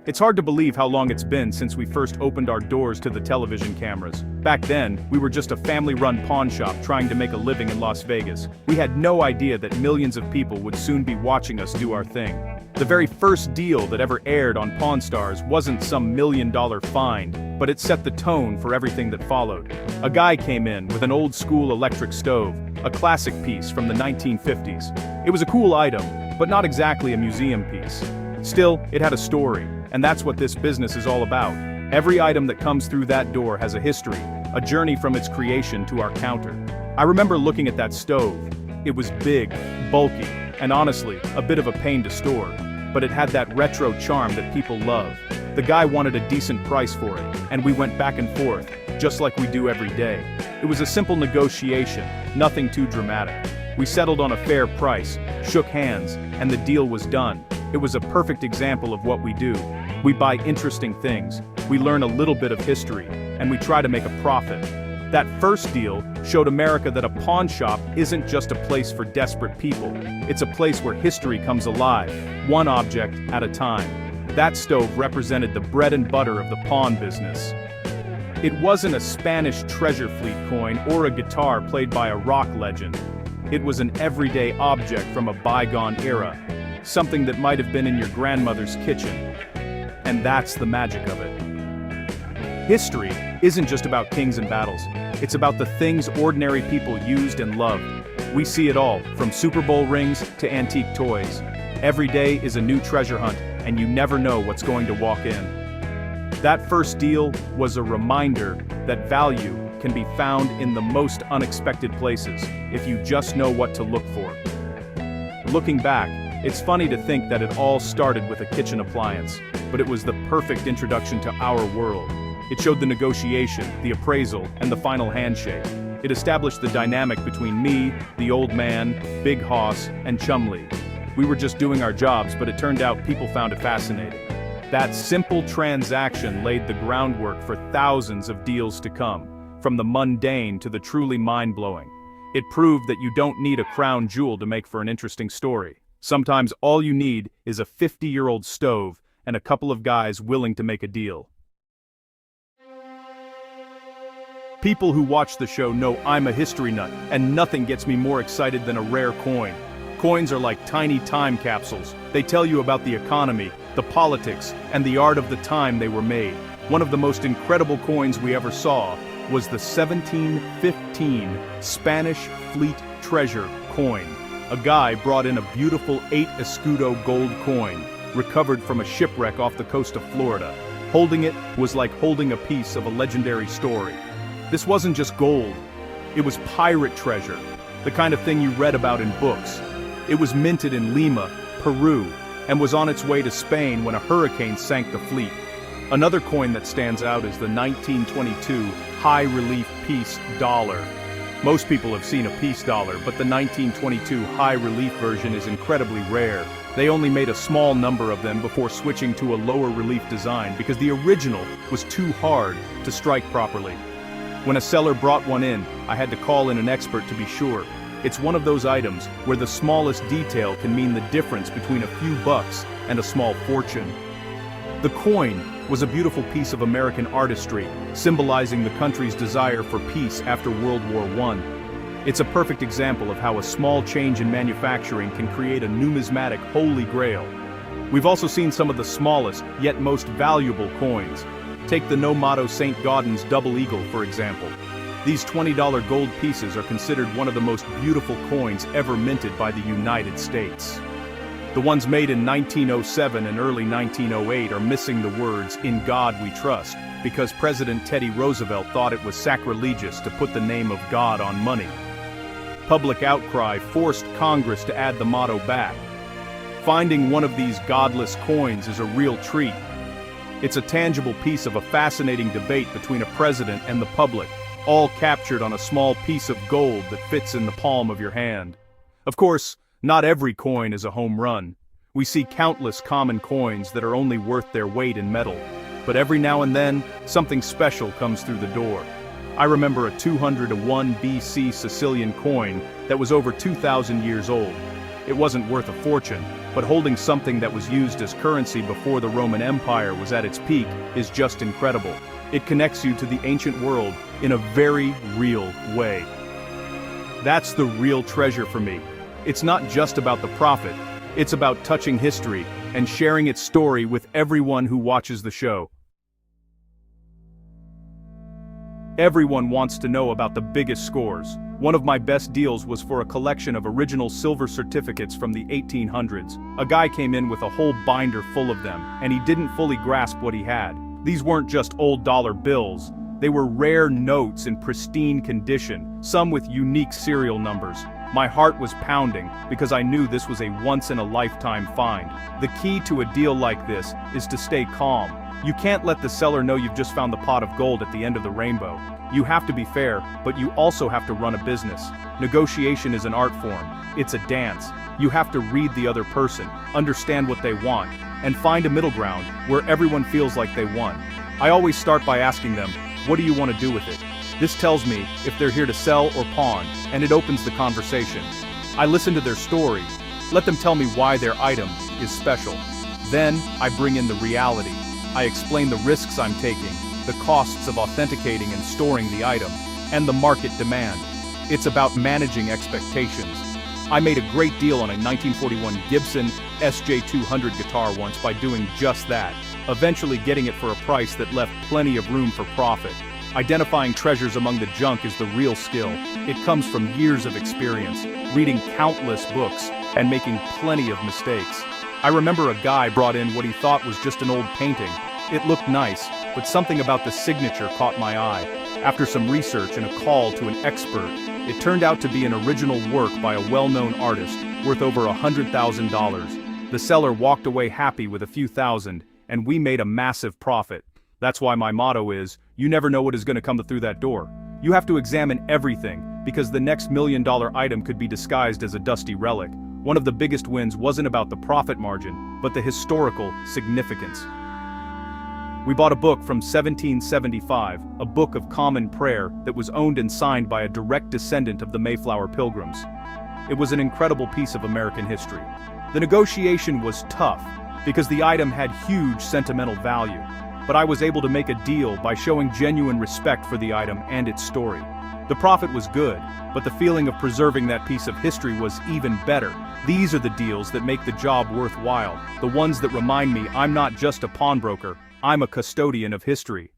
It's hard to believe how long it's been since we first opened our doors to the television cameras. Back then, we were just a family-run pawn shop trying to make a living in Las Vegas. We had no idea that millions of people would soon be watching us do our thing. The very first deal that ever aired on Pawn Stars wasn't some million-dollar find, but it set the tone for everything that followed. A guy came in with an old-school electric stove, a classic piece from the 1950s. It was a cool item, but not exactly a museum piece. Still, it had a story, and that's what this business is all about. Every item that comes through that door has a history, a journey from its creation to our counter. I remember looking at that stove. It was big, bulky, and honestly, a bit of a pain to store. But it had that retro charm that people love. The guy wanted a decent price for it, and we went back and forth, just like we do every day. It was a simple negotiation, nothing too dramatic. We settled on a fair price, shook hands, and the deal was done. It was a perfect example of what we do. We buy interesting things, we learn a little bit of history, and we try to make a profit. That first deal showed America that a pawn shop isn't just a place for desperate people. It's a place where history comes alive, one object at a time. That stove represented the bread and butter of the pawn business. It wasn't a Spanish treasure fleet coin or a guitar played by a rock legend. It was an everyday object from a bygone era, something that might have been in your grandmother's kitchen. And that's the magic of it. History isn't just about kings and battles. It's about the things ordinary people used and loved. We see it all, from Super Bowl rings to antique toys. Every day is a new treasure hunt, and you never know what's going to walk in. That first deal was a reminder that value can be found in the most unexpected places, if you just know what to look for. Looking back, it's funny to think that it all started with a kitchen appliance, but it was the perfect introduction to our world. It showed the negotiation, the appraisal, and the final handshake. It established the dynamic between me, the old man, Big Hoss, and Chumley. We were just doing our jobs, but it turned out people found it fascinating. That simple transaction laid the groundwork for thousands of deals to come, from the mundane to the truly mind-blowing. It proved that you don't need a crown jewel to make for an interesting story. Sometimes all you need is a 50-year-old stove and a couple of guys willing to make a deal. People who watch the show know I'm a history nut, and nothing gets me more excited than a rare coin. Coins are like tiny time capsules. They tell you about the economy, the politics, and the art of the time they were made. One of the most incredible coins we ever saw was the 1715 Spanish Fleet Treasure coin. A guy brought in a beautiful 8 escudo gold coin, recovered from a shipwreck off the coast of Florida. Holding it was like holding a piece of a legendary story. This wasn't just gold, it was pirate treasure, the kind of thing you read about in books. It was minted in Lima, Peru, and was on its way to Spain when a hurricane sank the fleet. Another coin that stands out is the 1922 high-relief peace dollar. Most people have seen a peace dollar, but the 1922 high-relief version is incredibly rare. They only made a small number of them before switching to a lower relief design because the original was too hard to strike properly. When a seller brought one in, I had to call in an expert to be sure. It's one of those items where the smallest detail can mean the difference between a few bucks and a small fortune. The coin was a beautiful piece of American artistry, symbolizing the country's desire for peace after World War I. It's a perfect example of how a small change in manufacturing can create a numismatic holy grail. We've also seen some of the smallest, yet most valuable coins. Take the no motto St. Gaudens double eagle, for example. These $20 gold pieces are considered one of the most beautiful coins ever minted by the United States. The ones made in 1907 and early 1908 are missing the words, "In God We Trust," because President Teddy Roosevelt thought it was sacrilegious to put the name of God on money. Public outcry forced Congress to add the motto back. Finding one of these godless coins is a real treat. It's a tangible piece of a fascinating debate between a president and the public, all captured on a small piece of gold that fits in the palm of your hand. Of course, not every coin is a home run. We see countless common coins that are only worth their weight in metal, but every now and then, something special comes through the door. I remember a 201 BC Sicilian coin that was over 2,000 years old. It wasn't worth a fortune, but holding something that was used as currency before the Roman Empire was at its peak is just incredible. It connects you to the ancient world in a very real way. That's the real treasure for me. It's not just about the profit, it's about touching history and sharing its story with everyone who watches the show. Everyone wants to know about the biggest scores. One of my best deals was for a collection of original silver certificates from the 1800s. A guy came in with a whole binder full of them, and he didn't fully grasp what he had. These weren't just old dollar bills. They were rare notes in pristine condition, some with unique serial numbers. My heart was pounding because I knew this was a once-in-a-lifetime find. The key to a deal like this is to stay calm. You can't let the seller know you've just found the pot of gold at the end of the rainbow. You have to be fair, but you also have to run a business. Negotiation is an art form. It's a dance. You have to read the other person, understand what they want, and find a middle ground where everyone feels like they won. I always start by asking them, what do you want to do with it? This tells me if they're here to sell or pawn, and it opens the conversation. I listen to their story, let them tell me why their item is special. Then, I bring in the reality. I explain the risks I'm taking, the costs of authenticating and storing the item, and the market demand. It's about managing expectations. I made a great deal on a 1941 Gibson SJ200 guitar once by doing just that, eventually getting it for a price that left plenty of room for profit. Identifying treasures among the junk is the real skill. It comes from years of experience, reading countless books, and making plenty of mistakes. I remember a guy brought in what he thought was just an old painting. It looked nice, but something about the signature caught my eye. After some research and a call to an expert, it turned out to be an original work by a well-known artist, worth over $100,000. The seller walked away happy with a few thousand, and we made a massive profit. That's why my motto is, you never know what is going to come through that door. You have to examine everything, because the next $1,000,000 item could be disguised as a dusty relic. One of the biggest wins wasn't about the profit margin, but the historical significance. We bought a book from 1775, a book of common prayer that was owned and signed by a direct descendant of the Mayflower Pilgrims. It was an incredible piece of American history. The negotiation was tough, because the item had huge sentimental value, but I was able to make a deal by showing genuine respect for the item and its story. The profit was good, but the feeling of preserving that piece of history was even better. These are the deals that make the job worthwhile, the ones that remind me I'm not just a pawnbroker, I'm a custodian of history.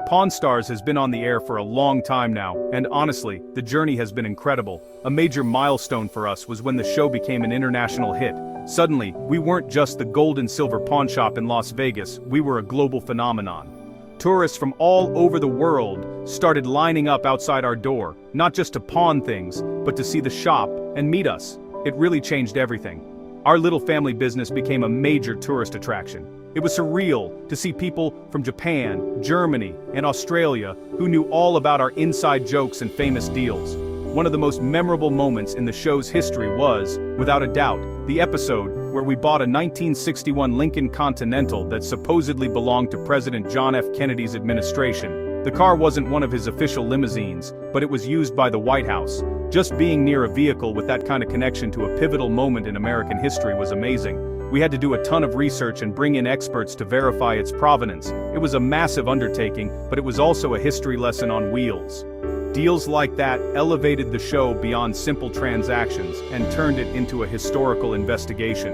Pawn Stars has been on the air for a long time now, and honestly, the journey has been incredible. A major milestone for us was when the show became an international hit. Suddenly, we weren't just the gold and silver pawn shop in Las Vegas, we were a global phenomenon. Tourists from all over the world started lining up outside our door, not just to pawn things, but to see the shop and meet us. It really changed everything. Our little family business became a major tourist attraction. It was surreal to see people from Japan, Germany, and Australia who knew all about our inside jokes and famous deals. One of the most memorable moments in the show's history was, without a doubt, the episode where we bought a 1961 Lincoln Continental that supposedly belonged to President John F. Kennedy's administration. The car wasn't one of his official limousines, but it was used by the White House. Just being near a vehicle with that kind of connection to a pivotal moment in American history was amazing. We had to do a ton of research and bring in experts to verify its provenance. It was a massive undertaking, but it was also a history lesson on wheels. Deals like that elevated the show beyond simple transactions and turned it into a historical investigation.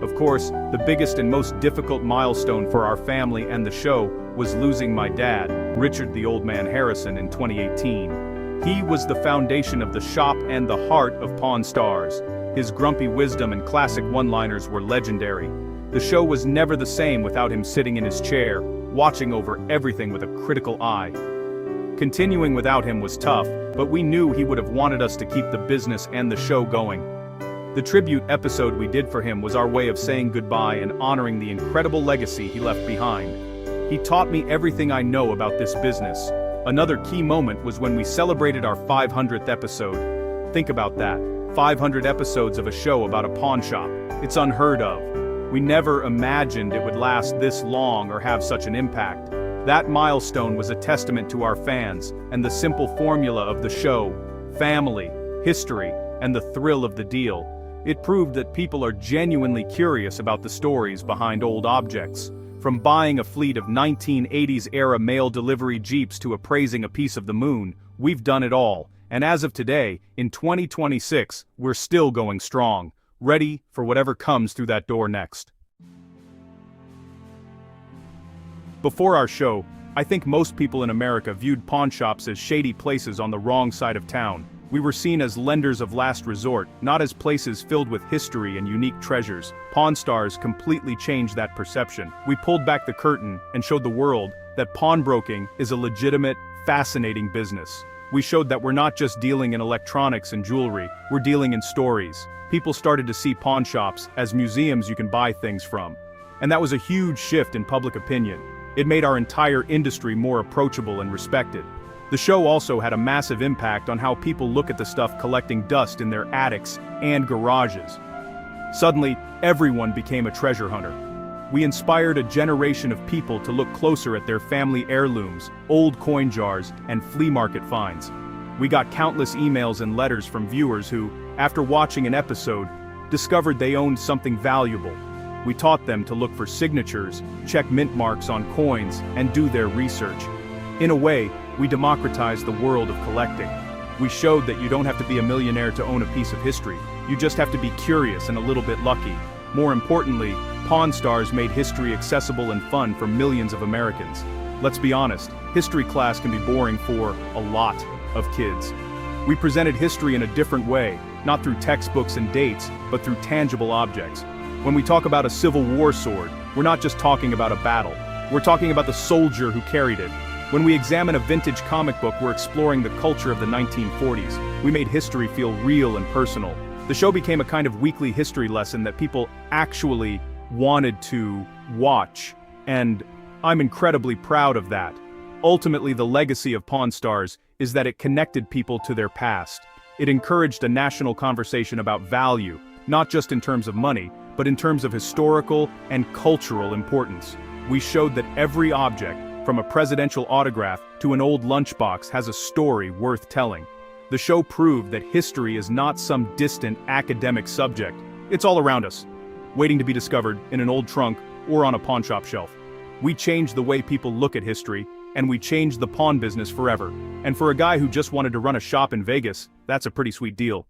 Of course, the biggest and most difficult milestone for our family and the show was losing my dad, Richard the Old Man Harrison, in 2018. He was the foundation of the shop and the heart of Pawn Stars. His grumpy wisdom and classic one-liners were legendary. The show was never the same without him sitting in his chair, watching over everything with a critical eye. Continuing without him was tough, but we knew he would have wanted us to keep the business and the show going. The tribute episode we did for him was our way of saying goodbye and honoring the incredible legacy he left behind. He taught me everything I know about this business. Another key moment was when we celebrated our 500th episode. Think about that, 500 episodes of a show about a pawn shop. It's unheard of. We never imagined it would last this long or have such an impact. That milestone was a testament to our fans and the simple formula of the show: family, history, and the thrill of the deal. It proved that people are genuinely curious about the stories behind old objects. From buying a fleet of 1980s-era mail delivery Jeeps to appraising a piece of the moon, we've done it all. And as of today, in 2026, we're still going strong, ready for whatever comes through that door next. Before our show, I think most people in America viewed pawn shops as shady places on the wrong side of town. We were seen as lenders of last resort, not as places filled with history and unique treasures. Pawn Stars completely changed that perception. We pulled back the curtain and showed the world that pawnbroking is a legitimate, fascinating business. We showed that we're not just dealing in electronics and jewelry, we're dealing in stories. People started to see pawn shops as museums you can buy things from. And that was a huge shift in public opinion. It made our entire industry more approachable and respected. The show also had a massive impact on how people look at the stuff collecting dust in their attics and garages. Suddenly, everyone became a treasure hunter. We inspired a generation of people to look closer at their family heirlooms, old coin jars, and flea market finds. We got countless emails and letters from viewers who, after watching an episode, discovered they owned something valuable. We taught them to look for signatures, check mint marks on coins, and do their research. In a way, we democratized the world of collecting. We showed that you don't have to be a millionaire to own a piece of history. You just have to be curious and a little bit lucky. More importantly, Pawn Stars made history accessible and fun for millions of Americans. Let's be honest, history class can be boring for a lot of kids. We presented history in a different way, not through textbooks and dates, but through tangible objects. When we talk about a Civil War sword, we're not just talking about a battle. We're talking about the soldier who carried it. When we examine a vintage comic book, we're exploring the culture of the 1940s. We made history feel real and personal. The show became a kind of weekly history lesson that people actually wanted to watch, and I'm incredibly proud of that. Ultimately, the legacy of Pawn Stars is that it connected people to their past. It encouraged a national conversation about value, not just in terms of money, but in terms of historical and cultural importance. We showed that every object, from a presidential autograph to an old lunchbox, has a story worth telling. The show proved that history is not some distant academic subject. It's all around us, waiting to be discovered in an old trunk or on a pawn shop shelf. We changed the way people look at history, and we changed the pawn business forever. And for a guy who just wanted to run a shop in Vegas, that's a pretty sweet deal.